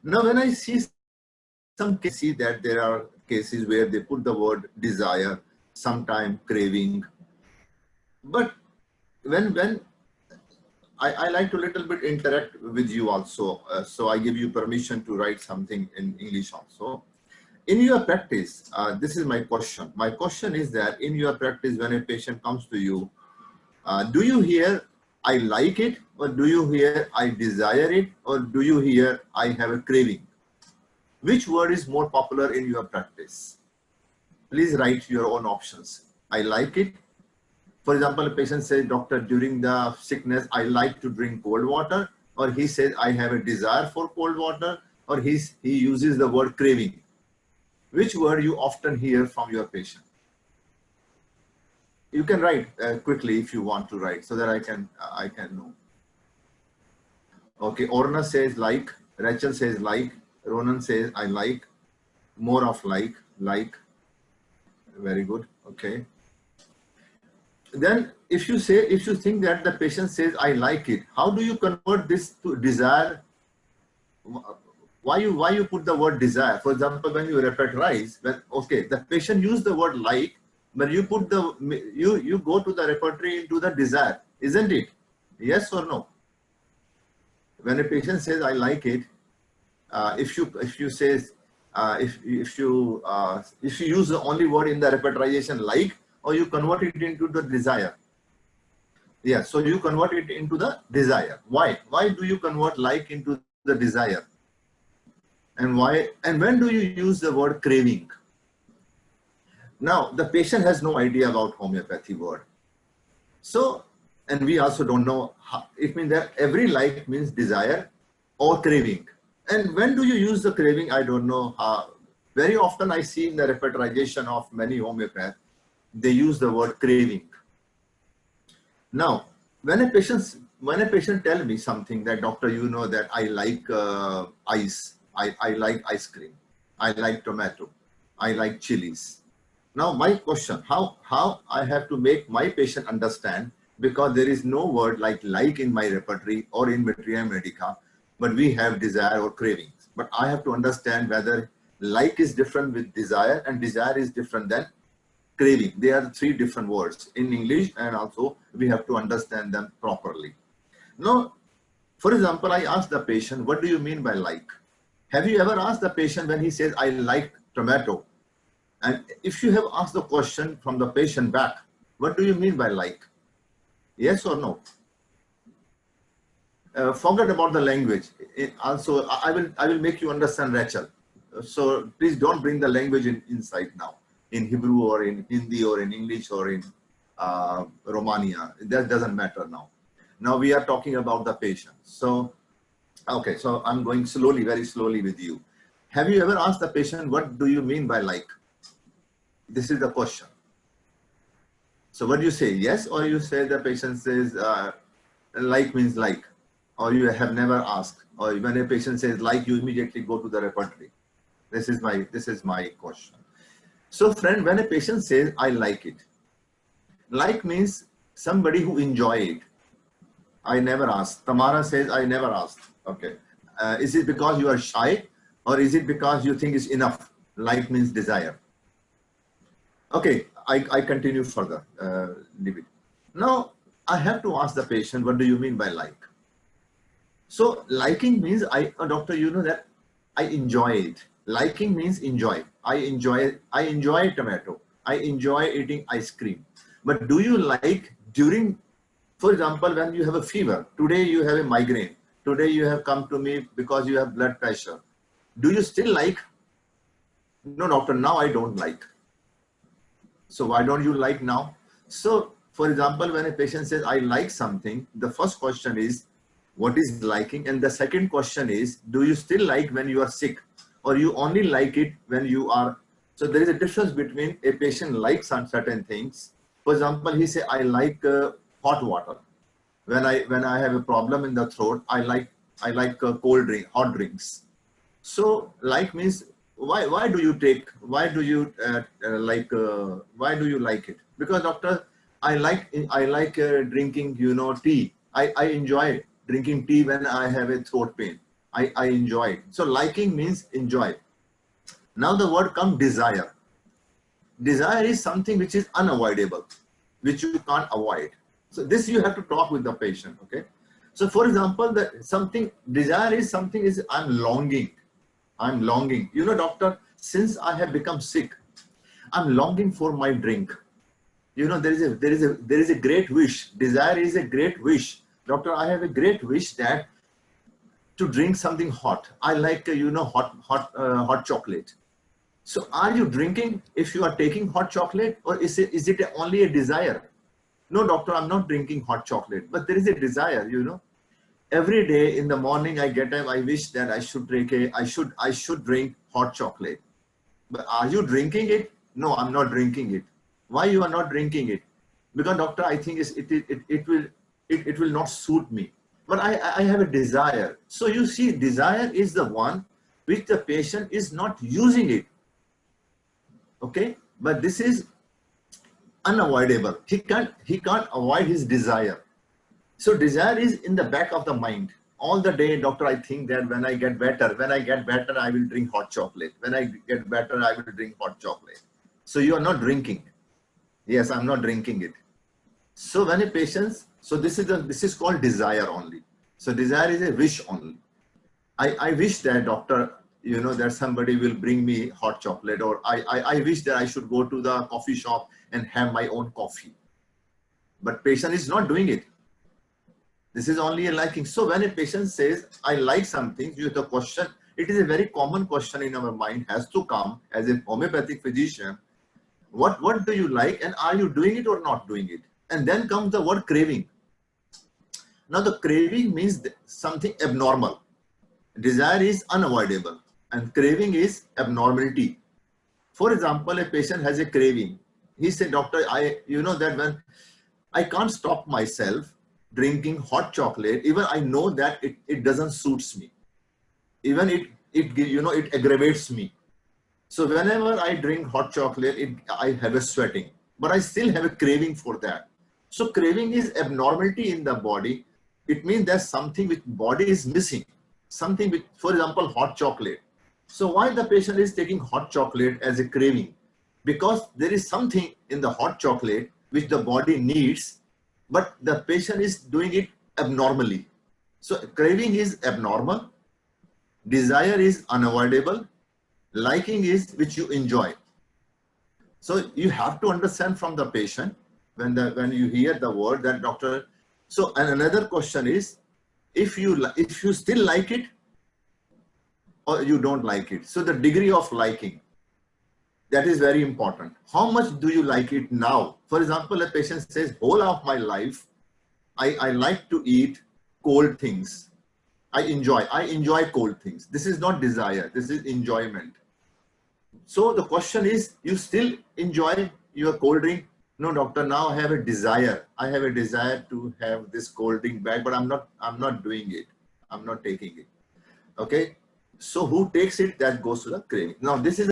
Now, when I see some cases, see that there are cases where they put the word desire, sometime craving. But when I like to little bit interact with you also, so I give you permission to write something in English also. In your practice, this is my question. My question is that in your practice, when a patient comes to you, do you hear I like it, or do you hear I desire it, or do you hear I have a craving? Which word is more popular in your practice? Please write your own options. I like it. For example, a patient says, doctor, during the sickness, I like to drink cold water, or he says, I have a desire for cold water, or he uses the word craving. Which word you often hear from your patient? You can write quickly if you want to write, so that I can know. Okay, Orna says like, Rachel says like, Ronan says I like, more of like, very good. Okay. Then if you think that the patient says I like it, how do you convert this to desire? Why you put the word desire? For example, when you repertorize, okay, the patient used the word like, but you put you go to the repertory into the desire, isn't it? Yes or no? When a patient says I like it, if you use the only word in the repertorization like, or you convert it into the desire. Yeah, so you convert it into the desire. Why do you convert like into the desire? And why, and when do you use the word craving? Now the patient has no idea about homeopathy word. So, and we also don't know how, it means that every like means desire or craving. And when do you use the craving? I don't know how. Very often I see in the repertorization of many homeopaths, they use the word craving. Now, when a patient tell me something that, doctor, you know that I like ice, I like ice cream, I like tomato, I like chilies. Now my question, how I have to make my patient understand, because there is no word like in my repertory or in Materia Medica, but we have desire or cravings. But I have to understand whether like is different with desire and desire is different than craving. They are three different words in English, and also we have to understand them properly. Now, for example, I ask the patient, what do you mean by like? Have you ever asked the patient when he says, I like tomato? And if you have asked the question from the patient back, what do you mean by like? Yes or no? Forget about the language. Also, I will make you understand, Rachel. So please don't bring the language inside now, in Hebrew or in Hindi or in English or in Romania. That doesn't matter now. Now we are talking about the patient. So, okay, so I'm going slowly, very slowly with you. Have you ever asked the patient, what do you mean by like? This is the question. So what do you say? Yes, or you say the patient says like means like, or you have never asked, or when a patient says like, you immediately go to the repertory. This is my question. So friend, when a patient says I like it, like means somebody who enjoy it. I never asked. Tamara says I never asked. Okay. Is it because you are shy, or is it because you think it's enough? Like means desire. Okay, I continue further, David. Now, I have to ask the patient, what do you mean by like? So, liking means, doctor, you know that I enjoy it. Liking means enjoy. I enjoy tomato. I enjoy eating ice cream. But do you like during, for example, when you have a fever, today you have a migraine, today you have come to me because you have blood pressure. Do you still like? No, doctor, now I don't like. So why don't you like now? So for example, when a patient says, I like something, the first question is, what is liking? And the second question is, do you still like when you are sick, or you only like it when you are? So there is a difference between a patient likes on certain things. For example, he say, I like hot water. When I have a problem in the throat, I like cold drink, hot drinks. So like means, why do you like it? Because doctor, I like drinking tea. I enjoy drinking tea when I have a throat pain. I enjoy it. So liking means enjoy. Now the word comes desire. Desire is something which is unavoidable, which you can't avoid. So this you have to talk with the patient, okay? So for example, desire is something is I'm longing. I'm longing. You know, doctor, since I have become sick, I'm longing for my drink. You know, there is a great wish. Desire is a great wish. Doctor, I have a great wish that to drink something hot. I like, you know, hot chocolate. So are you drinking if you are taking hot chocolate, or is it only a desire? No, doctor, I'm not drinking hot chocolate, but there is a desire, you know. Every day in the morning I get up, I wish that I should drink hot chocolate. But are you drinking it? No, I'm not drinking it. Why you are not drinking it? Because doctor, I think it will not suit me. But I have a desire. So you see, desire is the one which the patient is not using it. Okay, but this is unavoidable. He can't avoid his desire. So desire is in the back of the mind. All the day, doctor, I think that when I get better, I will drink hot chocolate. When I get better, I will drink hot chocolate. So you are not drinking. Yes, I'm not drinking it. So when a patient, so this is called desire only. So desire is a wish only. I wish that, doctor, you know, that somebody will bring me hot chocolate, or I wish that I should go to the coffee shop and have my own coffee. But patient is not doing it. This is only a liking. So when a patient says, I like something, the question, it is a very common question in our mind, has to come as a homeopathic physician. What do you like, and are you doing it or not doing it? And then comes the word craving. Now the craving means something abnormal. Desire is unavoidable and craving is abnormality. For example, a patient has a craving. He said, doctor, you know that when I can't stop myself drinking hot chocolate, even I know that it doesn't suits me. Even it aggravates me. So whenever I drink hot chocolate, I have a sweating, but I still have a craving for that. So craving is abnormality in the body. It means there's something which body is missing. Something which, for example, hot chocolate. So why the patient is taking hot chocolate as a craving? Because there is something in the hot chocolate which the body needs, but the patient is doing it abnormally. So craving is abnormal. Desire is unavoidable. Liking is which you enjoy. So you have to understand from the patient when you hear the word that, doctor. So and another question is, if you still like it or you don't like it. So the degree of liking, that is very important. How much do you like it now? For example, a patient says, whole of my life, I like to eat cold things. I enjoy cold things. This is not desire, this is enjoyment. So the question is, you still enjoy your cold drink? No, doctor, now I have a desire. I have a desire to have this cold drink back, but I'm not doing it. I'm not taking it. Okay. So who takes it? That goes to the craving. Now this is